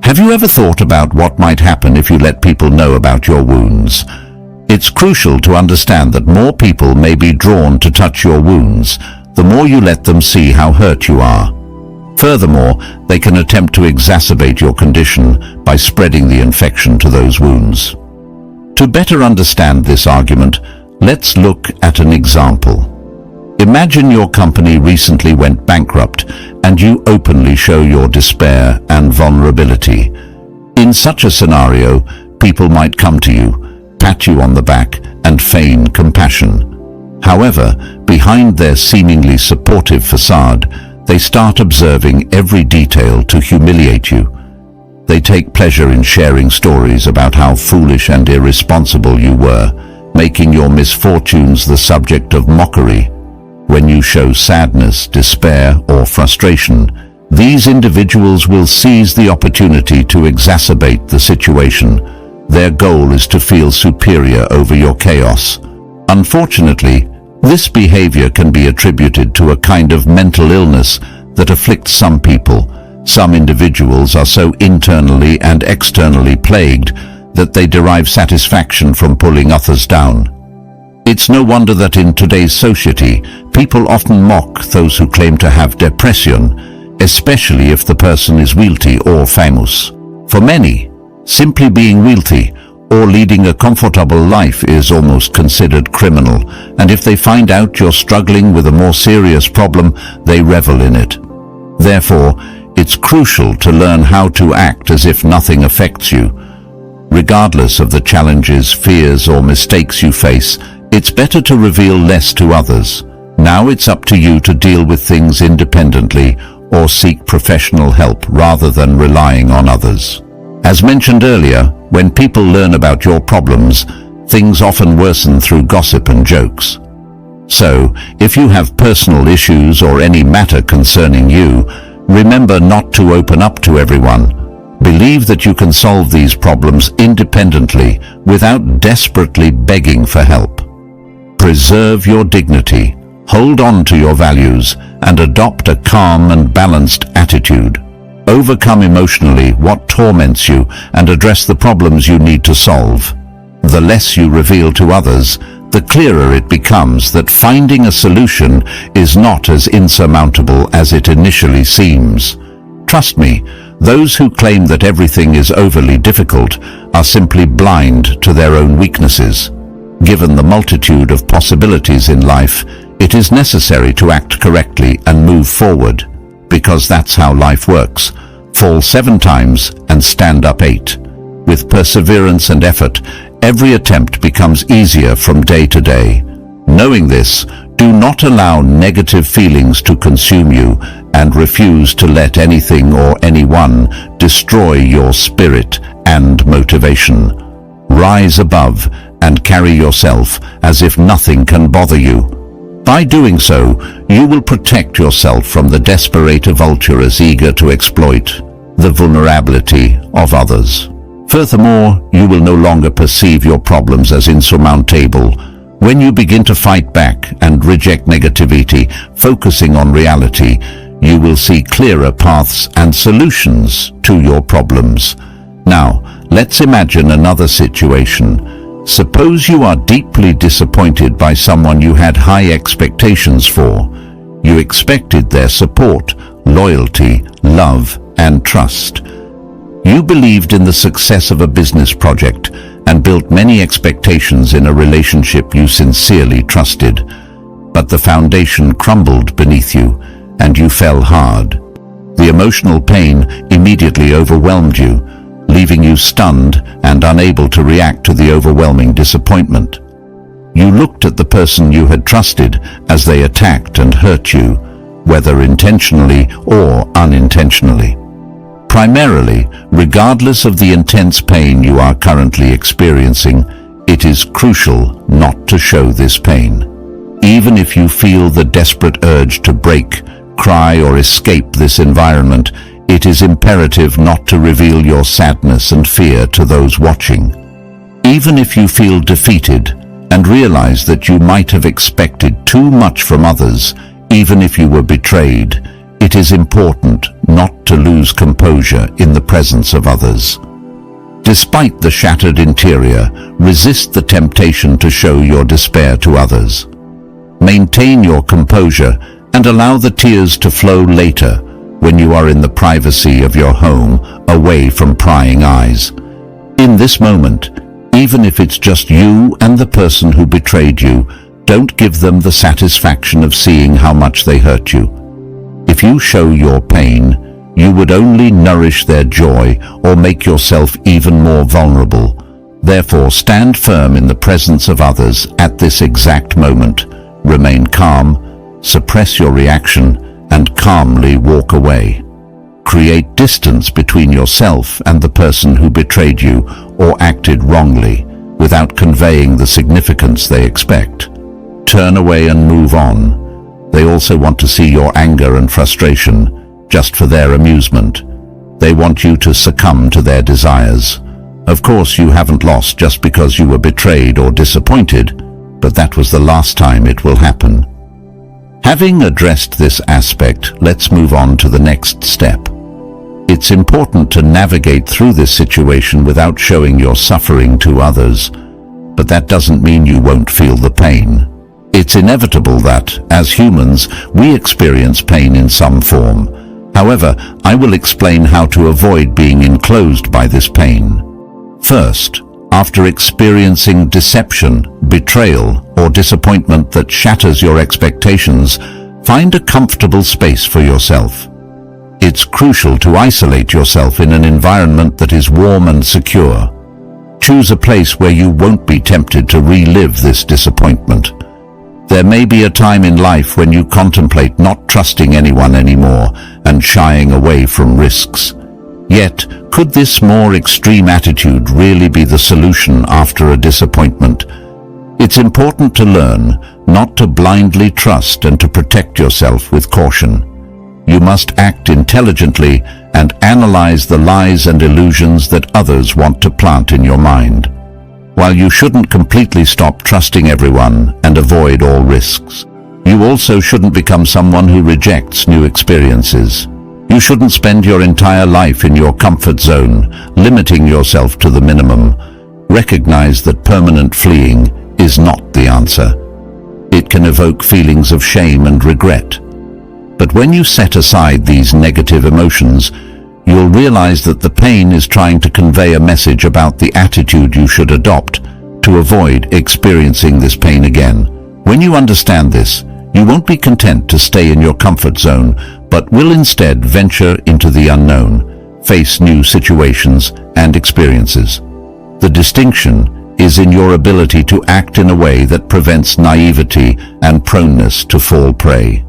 Have you ever thought about what might happen if you let people know about your wounds? It's crucial to understand that more people may be drawn to touch your wounds, the more you let them see how hurt you are. Furthermore, they can attempt to exacerbate your condition by spreading the infection to those wounds. To better understand this argument, let's look at an example. Imagine your company recently went bankrupt and you openly show your despair and vulnerability. In such a scenario, people might come to you, pat you on the back, and feign compassion. However, behind their seemingly supportive facade, they start observing every detail to humiliate you. They take pleasure in sharing stories about how foolish and irresponsible you were, making your misfortunes the subject of mockery. When you show sadness, despair, or frustration, these individuals will seize the opportunity to exacerbate the situation. Their goal is to feel superior over your chaos. Unfortunately, this behavior can be attributed to a kind of mental illness that afflicts some people. Some individuals are so internally and externally plagued that they derive satisfaction from pulling others down. It's no wonder that in today's society, people often mock those who claim to have depression, especially if the person is wealthy or famous. For many, simply being wealthy or leading a comfortable life is almost considered criminal, and if they find out you're struggling with a more serious problem, they revel in it. Therefore, it's crucial to learn how to act as if nothing affects you. Regardless of the challenges, fears, or mistakes you face, it's better to reveal less to others. Now it's up to you to deal with things independently or seek professional help rather than relying on others. As mentioned earlier, when people learn about your problems, things often worsen through gossip and jokes. So, if you have personal issues or any matter concerning you, remember not to open up to everyone. Believe that you can solve these problems independently without desperately begging for help. Preserve your dignity, hold on to your values, and adopt a calm and balanced attitude. Overcome emotionally what torments you and address the problems you need to solve. The less you reveal to others, the clearer it becomes that finding a solution is not as insurmountable as it initially seems. Trust me, those who claim that everything is overly difficult are simply blind to their own weaknesses. Given the multitude of possibilities in life, it is necessary to act correctly and move forward, because that's how life works. Fall 7 times and stand up 8. With perseverance and effort, every attempt becomes easier from day to day. Knowing this, do not allow negative feelings to consume you and refuse to let anything or anyone destroy your spirit and motivation. Rise above and carry yourself as if nothing can bother you. By doing so, you will protect yourself from the desperate vultures eager to exploit the vulnerability of others. Furthermore, you will no longer perceive your problems as insurmountable. When you begin to fight back and reject negativity, focusing on reality, you will see clearer paths and solutions to your problems. Now, let's imagine another situation. Suppose you are deeply disappointed by someone you had high expectations for. You expected their support, loyalty, love, and trust. You believed in the success of a business project and built many expectations in a relationship you sincerely trusted. But the foundation crumbled beneath you, and you fell hard. The emotional pain immediately overwhelmed you, leaving you stunned and unable to react to the overwhelming disappointment. You looked at the person you had trusted as they attacked and hurt you, whether intentionally or unintentionally. Primarily, regardless of the intense pain you are currently experiencing, it is crucial not to show this pain. Even if you feel the desperate urge to break, cry, or escape this environment, it is imperative not to reveal your sadness and fear to those watching. Even if you feel defeated and realize that you might have expected too much from others, even if you were betrayed, It is important not to lose composure in the presence of others. Despite the shattered interior, resist the temptation to show your despair to others. Maintain your composure and allow the tears to flow later when you are in the privacy of your home, away from prying eyes. In this moment, even if it's just you and the person who betrayed you, don't give them the satisfaction of seeing how much they hurt you. If you show your pain, you would only nourish their joy or make yourself even more vulnerable. Therefore, stand firm in the presence of others at this exact moment. Remain calm, suppress your reaction, and calmly walk away. Create distance between yourself and the person who betrayed you or acted wrongly, without conveying the significance they expect. Turn away and move on. They also want to see your anger and frustration, just for their amusement. They want you to succumb to their desires. Of course, you haven't lost just because you were betrayed or disappointed, but that was the last time it will happen. Having addressed this aspect, let's move on to the next step. It's important to navigate through this situation without showing your suffering to others, but that doesn't mean you won't feel the pain. It's inevitable that, as humans, we experience pain in some form. However, I will explain how to avoid being enclosed by this pain. First, after experiencing deception, betrayal, or disappointment that shatters your expectations, find a comfortable space for yourself. It's crucial to isolate yourself in an environment that is warm and secure. Choose a place where you won't be tempted to relive this disappointment. There may be a time in life when you contemplate not trusting anyone anymore and shying away from risks. Yet, could this more extreme attitude really be the solution after a disappointment? It's important to learn not to blindly trust and to protect yourself with caution. You must act intelligently and analyze the lies and illusions that others want to plant in your mind. While you shouldn't completely stop trusting everyone and avoid all risks, you also shouldn't become someone who rejects new experiences. You shouldn't spend your entire life in your comfort zone, limiting yourself to the minimum. Recognize that permanent fleeing is not the answer. It can evoke feelings of shame and regret. But when you set aside these negative emotions, you'll realize that the pain is trying to convey a message about the attitude you should adopt to avoid experiencing this pain again. When you understand this, you won't be content to stay in your comfort zone, but will instead venture into the unknown, face new situations and experiences. The distinction is in your ability to act in a way that prevents naivety and proneness to fall prey.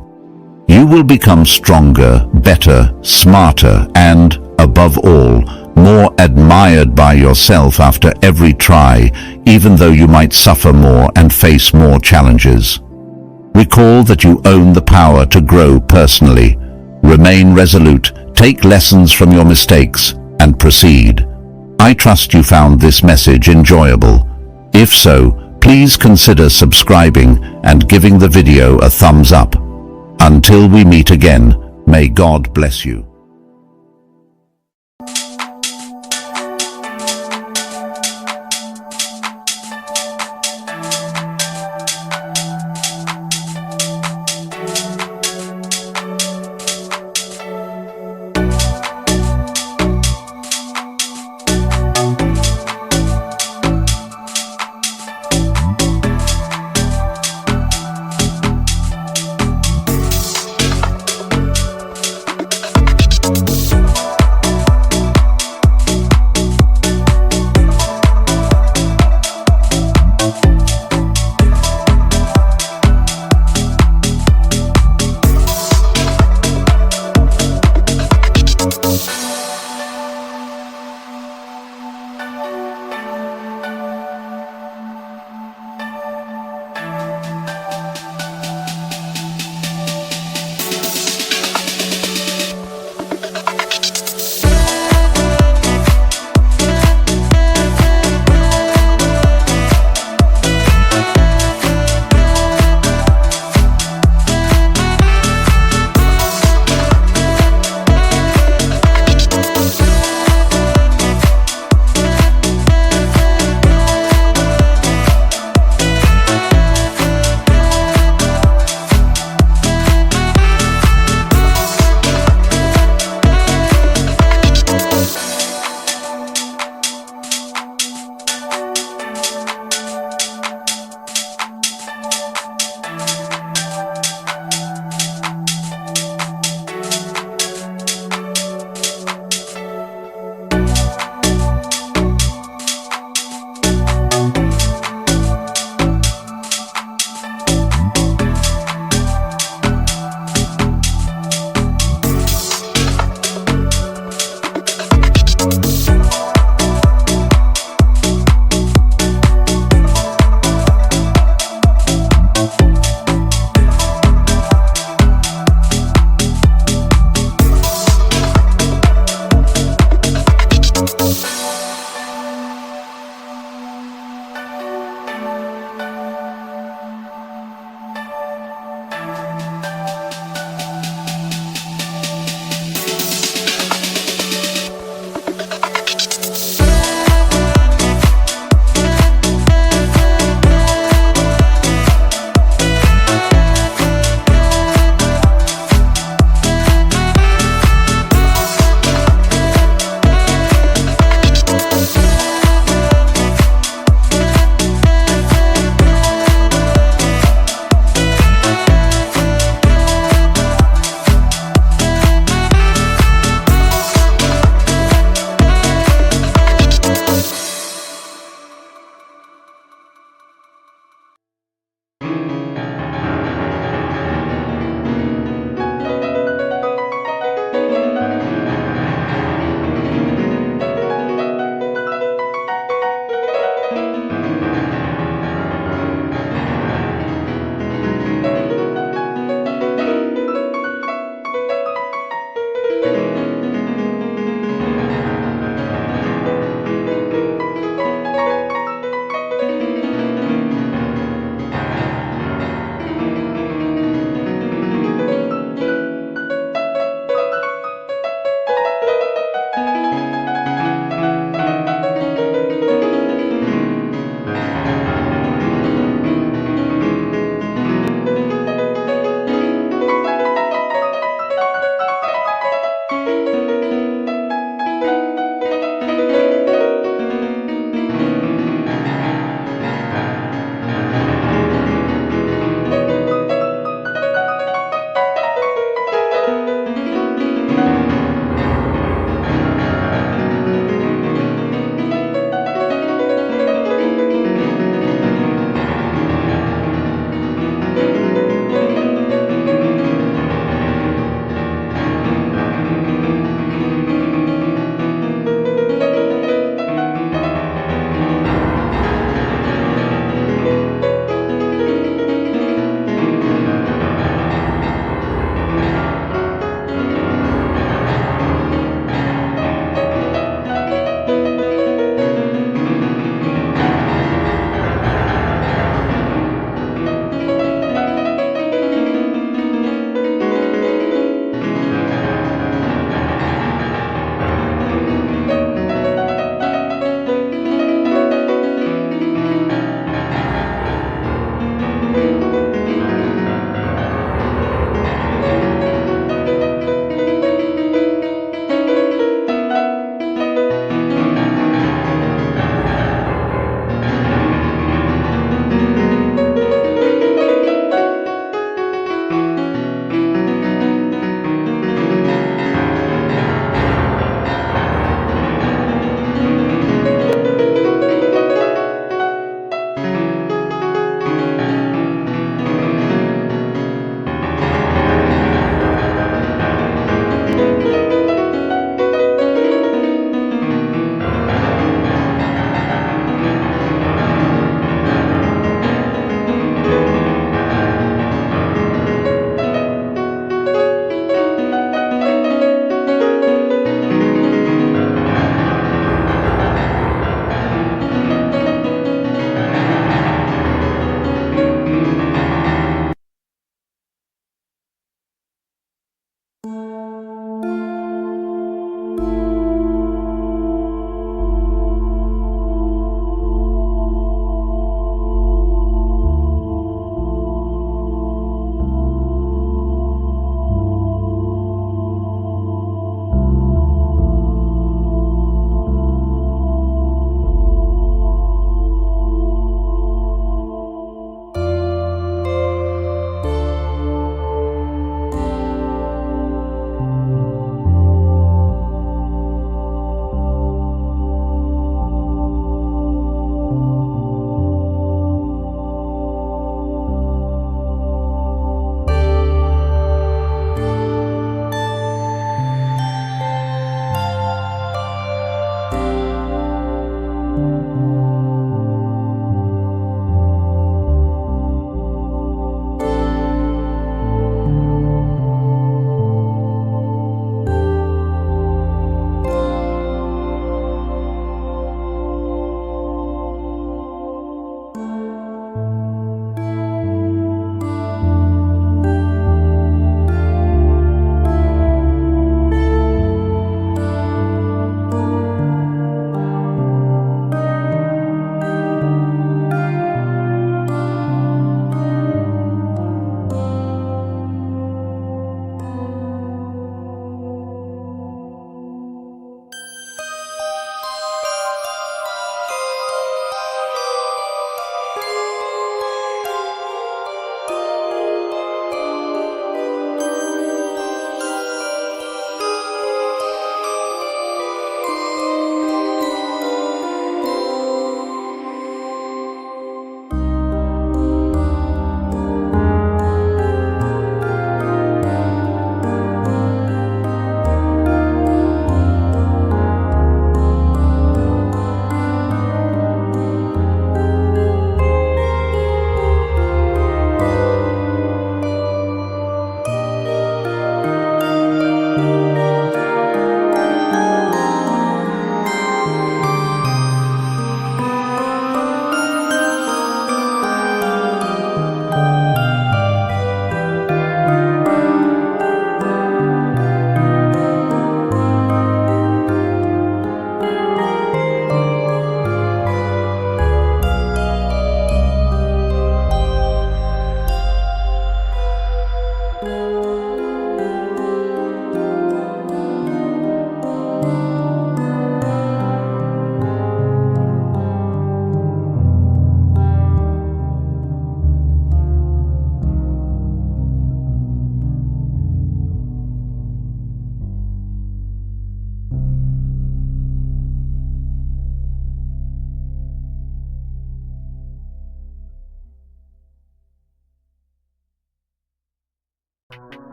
You will become stronger, better, smarter, and, above all, more admired by yourself after every try, even though you might suffer more and face more challenges. Recall that you own the power to grow personally. Remain resolute, take lessons from your mistakes, and proceed. I trust you found this message enjoyable. If so, please consider subscribing and giving the video a thumbs up. Until we meet again, may God bless you.